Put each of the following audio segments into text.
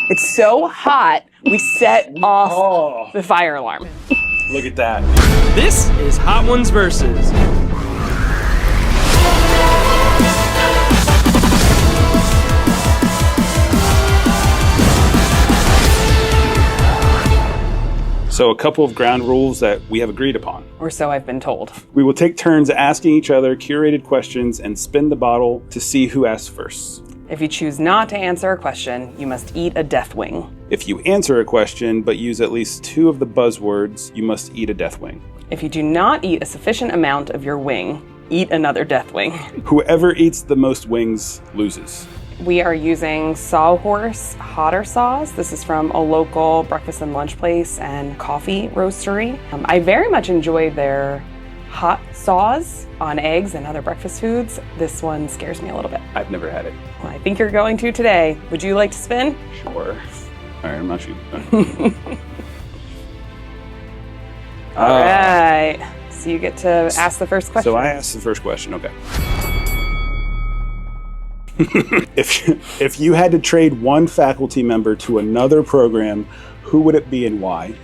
It's so hot, we set off the fire alarm. Look at that. This is Hot Ones Versus. So a couple of ground rules that we have agreed upon. Or so I've been told. We will take turns asking each other curated questions and spin the bottle to see who asks first. If you choose not to answer a question, you must eat a death wing. If you answer a question but use at least 2 of the buzzwords, you must eat a death wing. If you do not eat a sufficient amount of your wing, eat another death wing. Whoever eats the most wings loses. We are using Sawhorse Hotter Saws. This is from a local breakfast and lunch place and coffee roastery. I very much enjoy their hot saws on eggs and other breakfast foods. This one scares me a little bit. I've never had it. Well, I think you're going to today. Would you like to spin? Sure. All right, I'm not shooting. All right. So you get to ask the first question. So I asked the first question, okay. If you had to trade one faculty member to another program, who would it be and why?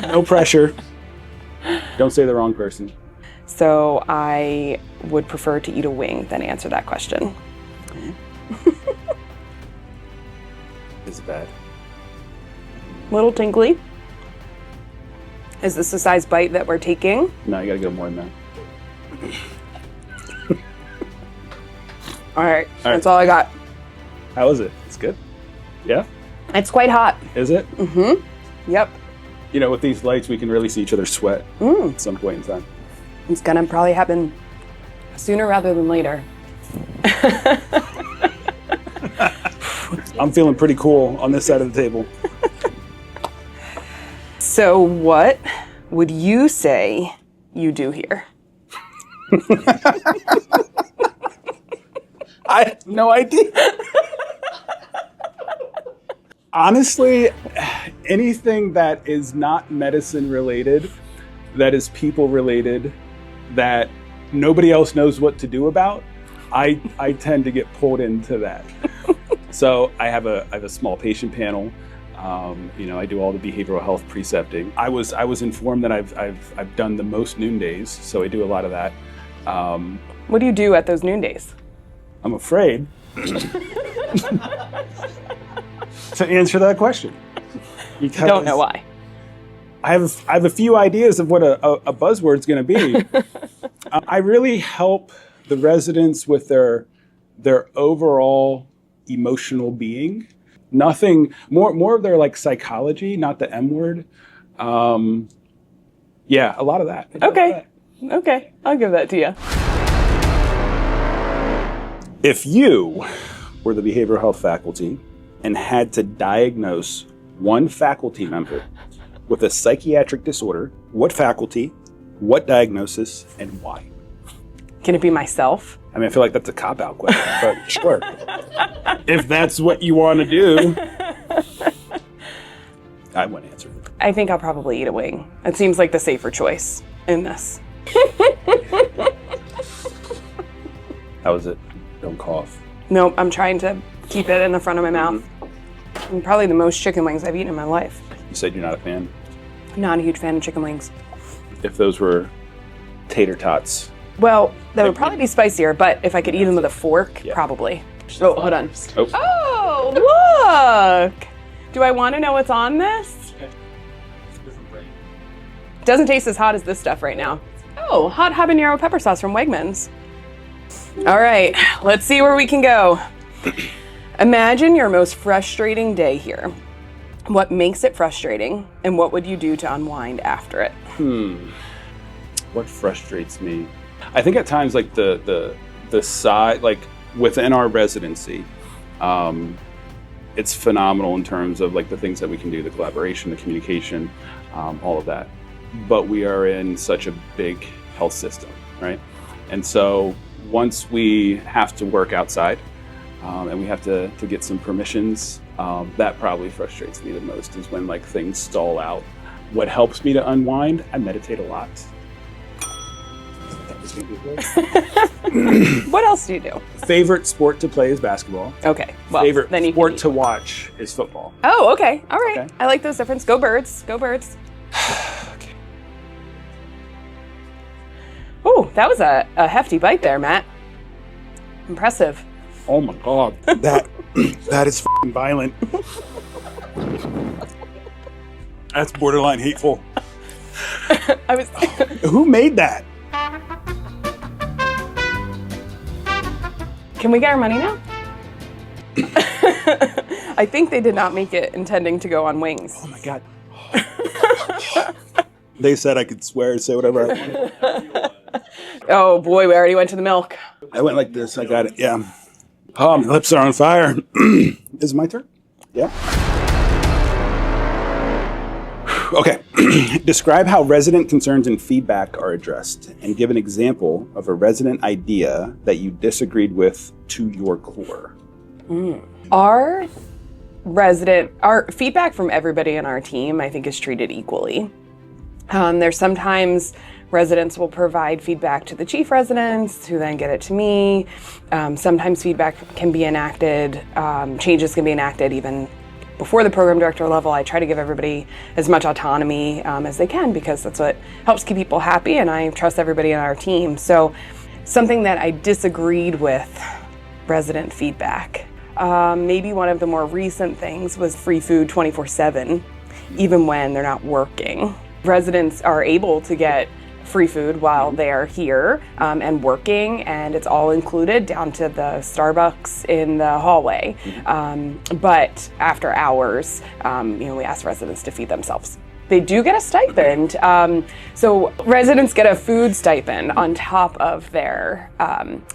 No pressure. Don't say the wrong person. So I would prefer to eat a wing than answer that question. Is it bad? Little tingly. Is this the size bite that we're taking? No, you gotta go more than that. All right, that's all I got. How is it? It's good? Yeah? It's quite hot. Is it? Mm-hmm. Yep. You know, with these lights, we can really see each other sweat at some point in time. It's gonna probably happen sooner rather than later. I'm feeling pretty cool on this side of the table. So what would you say you do here? I have no idea. Honestly, anything that is not medicine related, that is people related, that nobody else knows what to do about, I tend to get pulled into that. So I have a small patient panel. I do all the behavioral health precepting. I was informed that I've done the most noon days, so I do a lot of that. What do you do at those noon days? I'm afraid to answer that question. I don't know why. I have a few ideas of what a buzzword's going to be. I really help the residents with their overall emotional being. Nothing more of their like psychology, not the M word. Yeah, a lot of that. Okay, I'll give that to you. If you were the behavioral health faculty and had to diagnose one faculty member with a psychiatric disorder, what faculty, what diagnosis, and why? Can it be myself? I mean, I feel like that's a cop-out question, but sure. If that's what you want to do, I wouldn't answer it. I think I'll probably eat a wing. It seems like the safer choice in this. How is it? Don't cough. Nope, I'm trying to keep it in the front of my mouth. And probably the most chicken wings I've eaten in my life. You said you're not a fan? Not a huge fan of chicken wings. If those were tater tots. Well, that would probably be spicier, but if I could eat them with a fork, probably. Oh, hold on. Oh, look! Do I want to know what's on this? Doesn't taste as hot as this stuff right now. Oh, hot habanero pepper sauce from Wegmans. All right, let's see where we can go. Imagine your most frustrating day here. What makes it frustrating, and what would you do to unwind after it? What frustrates me? I think at times like the side, like within our residency, it's phenomenal in terms of like the things that we can do, the collaboration, the communication, all of that. But we are in such a big health system, right? And so once we have to work outside and we have to get some permissions, that probably frustrates me the most is when like things stall out. What helps me to unwind? I meditate a lot. This is gonna be What else do you do? Favorite sport to play is basketball. Okay. Well, Favorite then you sport can to watch is football. Oh, okay. All right. Okay. I like those differences. Go Birds. Go Birds. Okay. Oh, that was a hefty bite there, Matt. Impressive. Oh my god, that is f***ing violent. That's borderline hateful. I was. Who made that? Can we get our money now? I think they did not make it intending to go on wings. Oh my god. They said I could swear and say whatever I wanted. Oh boy, we already went to the milk. I went like this. I got it. Yeah. Oh, my lips are on fire. Is it my turn? Yeah. Okay. Describe how resident concerns and feedback are addressed, and give an example of a resident idea that you disagreed with to your core. Our feedback from everybody in our team, I think, is treated equally. There's sometimes residents will provide feedback to the chief residents, who then get it to me. Sometimes feedback can be enacted, changes can be enacted even before the program director level. I try to give everybody as much autonomy as they can, because that's what helps keep people happy, and I trust everybody in our team. So something that I disagreed with resident feedback. Maybe one of the more recent things was free food 24/7, even when they're not working. Residents are able to get free food while they're here and working, and it's all included down to the Starbucks in the hallway. But after hours, we ask residents to feed themselves. They do get a stipend. So residents get a food stipend on top of their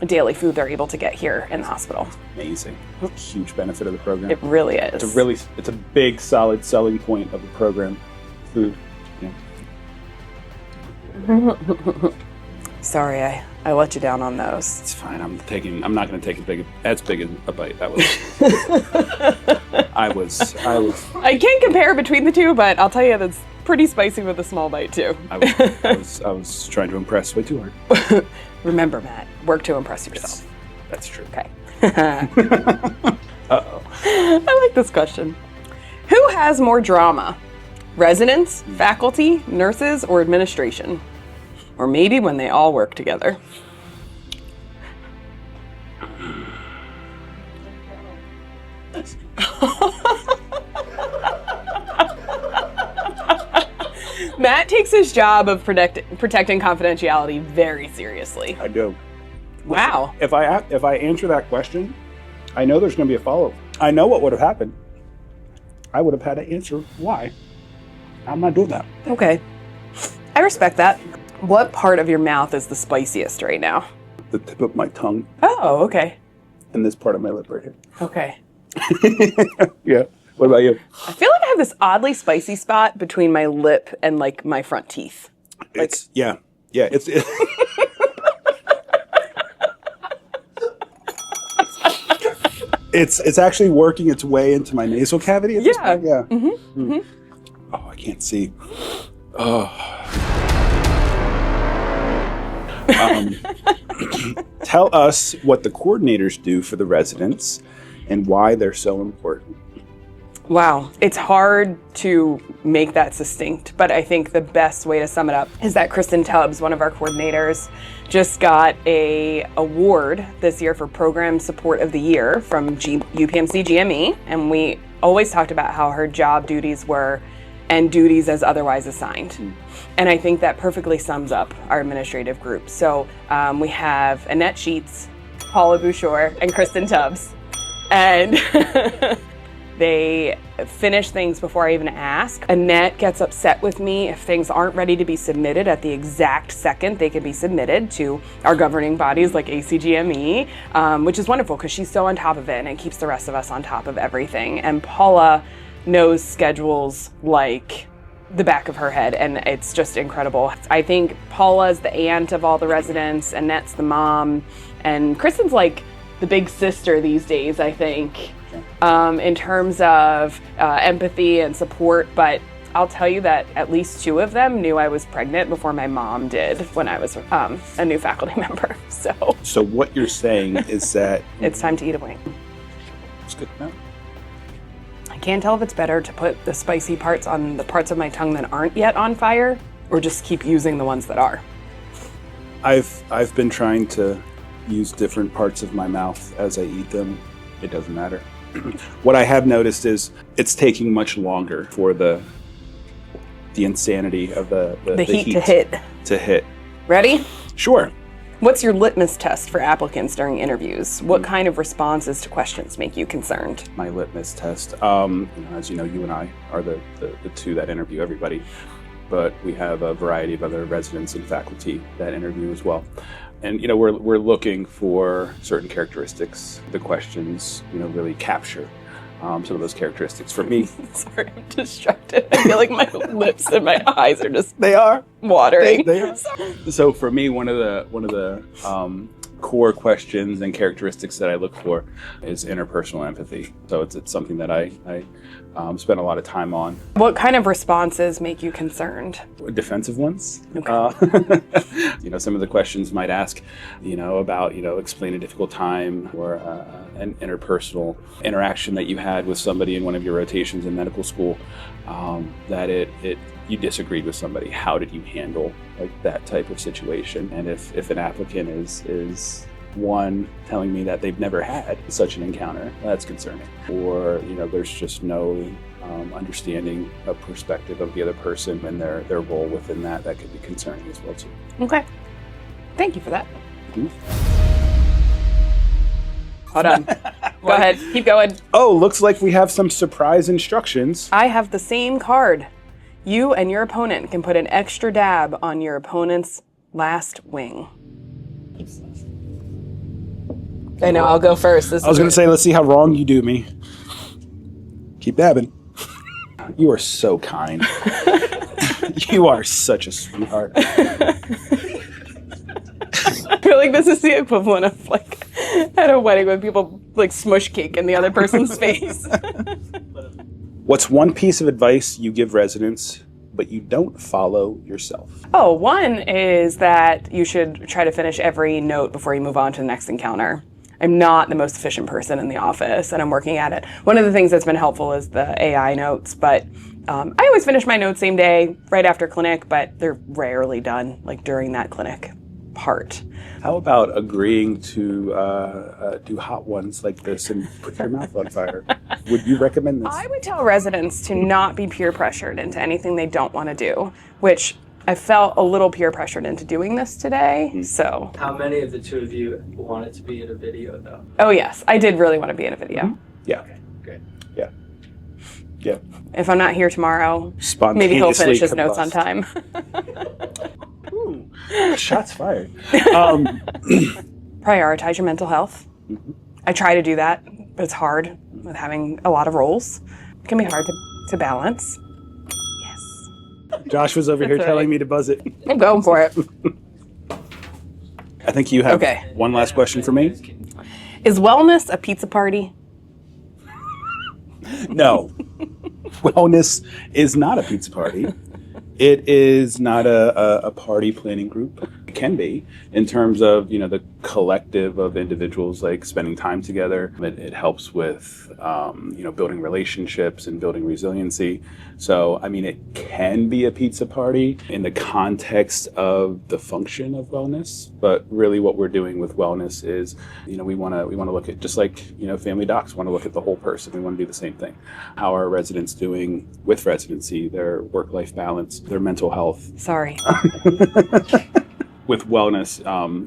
daily food they're able to get here in the hospital. Amazing. Huge benefit of the program. It really is. It's a big, solid selling point of the program. Food. Yeah. Sorry, I let you down on those. It's fine. I'm not going to take as big a bite. That was. I can't compare between the two, but I'll tell you that's pretty spicy with a small bite too. I was trying to impress way too hard. Remember, Matt, work to impress yourself. That's true. Okay. Uh-oh. I like this question. Who has more drama? Residents, faculty, nurses, or administration? Or maybe when they all work together. Matt takes his job of protecting confidentiality very seriously. I do. Wow. If I answer that question, I know there's going to be a follow-up. I know what would have happened. I would have had to answer why. I'm not doing that. Okay. I respect that. What part of your mouth is the spiciest right now? The tip of my tongue Oh, okay. and this part of my lip right here. Okay. Yeah. What about you? I feel like I have this oddly spicy spot between my lip and like my front teeth. It's it's it's actually working its way into my nasal cavity. At this Yeah. point. Yeah. Mm-hmm. Mm-hmm. Oh, I can't see. Oh. Tell us what the coordinators do for the residents and why they're so important. Wow, it's hard to make that succinct, but I think the best way to sum it up is that Kristen Tubbs, one of our coordinators, just got a award this year for Program Support of the Year from UPMC GME, and we always talked about how her job duties were and duties as otherwise assigned. And I think that perfectly sums up our administrative group. So we have Annette Sheets, Paula Bouchard, and Kristen Tubbs. And they finish things before I even ask. Annette gets upset with me if things aren't ready to be submitted at the exact second they can be submitted to our governing bodies like ACGME, which is wonderful because she's so on top of it and it keeps the rest of us on top of everything. And Paula knows schedules like the back of her head, and it's just incredible. I think Paula's the aunt of all the residents, Annette's the mom, and Kristen's like the big sister these days, I think, in terms of empathy and support. But I'll tell you that at least 2 of them knew I was pregnant before my mom did when I was a new faculty member. So what you're saying is that it's time to eat a wing. it's good to know. I can't tell if it's better to put the spicy parts on the parts of my tongue that aren't yet on fire, or just keep using the ones that are. I've been trying to use different parts of my mouth as I eat them. It doesn't matter. What I have noticed is it's taking much longer for the insanity of the heat to hit. Ready? Sure. What's your litmus test for applicants during interviews? What kind of responses to questions make you concerned? My litmus test. As you know, you and I are the 2 that interview everybody, but we have a variety of other residents and faculty that interview as well. And we're looking for certain characteristics. The questions really capture some of those characteristics. For me, sorry, I'm distracted. I feel like my lips and my eyes are just they are watering. They are. So for me, one of the core questions and characteristics that I look for is interpersonal empathy. So it's something that I spend a lot of time on. What kind of responses make you concerned? Defensive ones. Okay. Some of the questions might ask, about, explain a difficult time or an interpersonal interaction that you had with somebody in one of your rotations in medical school, that you disagreed with somebody. How did you handle that type of situation? And if an applicant is one telling me that they've never had such an encounter, that's concerning. Or there's just no understanding of perspective of the other person and their role within that could be concerning as well too. Okay, thank you for that. Mm-hmm. Hold on. Go ahead, keep going. Oh, looks like we have some surprise instructions. I have the same card. You and your opponent can put an extra dab on your opponent's last wing. I know, I'll go first. I was going to say, let's see how wrong you do me. Keep dabbing. You are so kind. You are such a sweetheart. I feel like this is the equivalent of at a wedding when people smush cake in the other person's face. What's one piece of advice you give residents, but you don't follow yourself? Oh, one is that you should try to finish every note before you move on to the next encounter. I'm not the most efficient person in the office, and I'm working at it. One of the things that's been helpful is the AI notes, but I always finish my notes same day, right after clinic, but they're rarely done, during that clinic part. How about agreeing to do hot ones like this and put your mouth on fire? Would you recommend this? I would tell residents to not be peer pressured into anything they don't want to do, which I felt a little peer pressured into doing this today, so. How many of the 2 of you want it to be in a video, though? Oh, yes. I did really want to be in a video. Mm-hmm. Yeah. Okay, great. Yeah. Yeah. If I'm not here tomorrow, maybe he'll finish his notes on time. Ooh, shots fired. Prioritize your mental health. Mm-hmm. I try to do that, but it's hard with having a lot of roles. It can be hard to balance. Josh was over here telling me to buzz it. I'm going for it. I think you have Okay. one last question for me. Is wellness a pizza party? No. Wellness is not a pizza party. It is not a party planning group. It can be in terms of, the collective of individuals spending time together. It helps with, building relationships and building resiliency. So, it can be a pizza party in the context of the function of wellness. But really what we're doing with wellness is, we want to look at, just like, family docs want to look at the whole person. We want to do the same thing. How are residents doing with residency, their work-life balance, their mental health? Sorry. With wellness,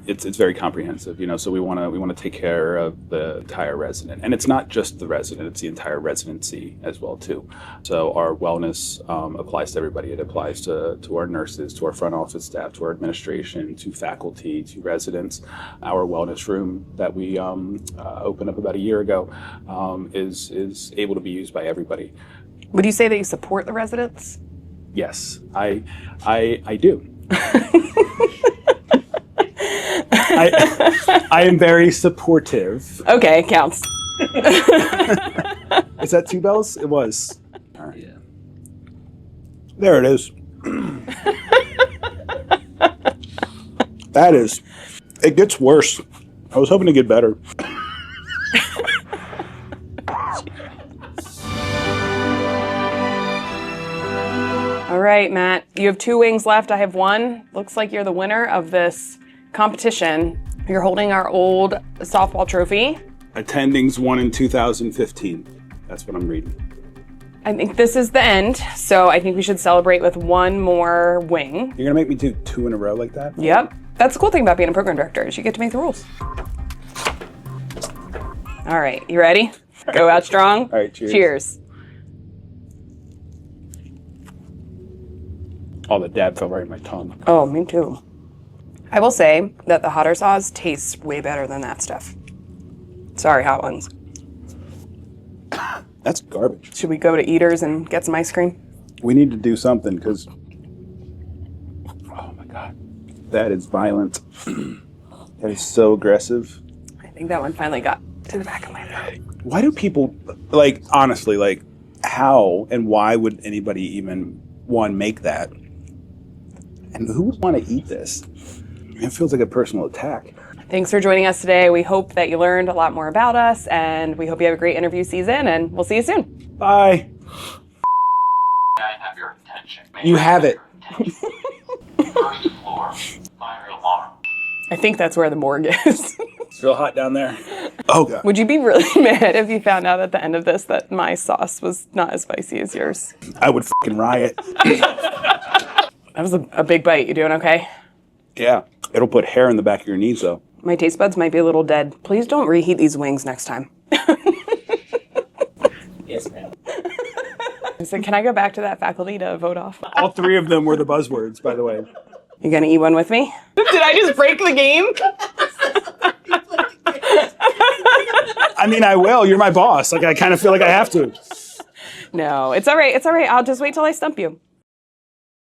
it's very comprehensive, so we want to take care of the entire resident, and it's not just the resident; it's the entire residency as well too. So our wellness applies to everybody. It applies to our nurses, to our front office staff, to our administration, to faculty, to residents. Our wellness room that we opened up about a year ago is able to be used by everybody. Would you say that you support the residents? Yes, I do. I am very supportive. Okay, counts. Is that 2 bells? It was. All right. Yeah. There it is. That is. It gets worse. I was hoping to get better. All right, Matt, you have 2 wings left. I have 1. Looks like you're the winner of this competition. You're holding our old softball trophy. Attendings won in 2015. That's what I'm reading. I think this is the end, so I think we should celebrate with 1 more wing. You're gonna make me do 2 in a row like that? Yep. That's the cool thing about being a program director is you get to make the rules. All right, you ready? Go out strong. All right, cheers. Cheers. Oh, the dab fell right in my tongue. Oh, me too. I will say that the hotter sauce tastes way better than that stuff. Sorry, hot ones. That's garbage. Should we go to Eaters and get some ice cream? We need to do something because, oh my God, that is violent. That is so aggressive. I think that one finally got to the back of my throat. Why do people, like, honestly, like, how and why would anybody even, one, make that? And who would want to eat this? It feels like a personal attack. Thanks for joining us today. We hope that you learned a lot more about us, and we hope you have a great interview season, and we'll see you soon. Bye. I have your attention. You have it. First floor, fire alarm. I think that's where the morgue is. It's real hot down there. Oh, God. Would you be really mad if you found out at the end of this that my sauce was not as spicy as yours? I would fucking riot. That was a big bite. You doing okay? Yeah. It'll put hair in the back of your knees, though. My taste buds might be a little dead. Please don't reheat these wings next time. Yes, ma'am. So can I go back to that faculty to vote off? All 3 of them were the buzzwords, by the way. You gonna eat one with me? Did I just break the game? I mean, I will. You're my boss. Like, I kind of feel like I have to. No, it's all right. It's all right. I'll just wait till I stump you.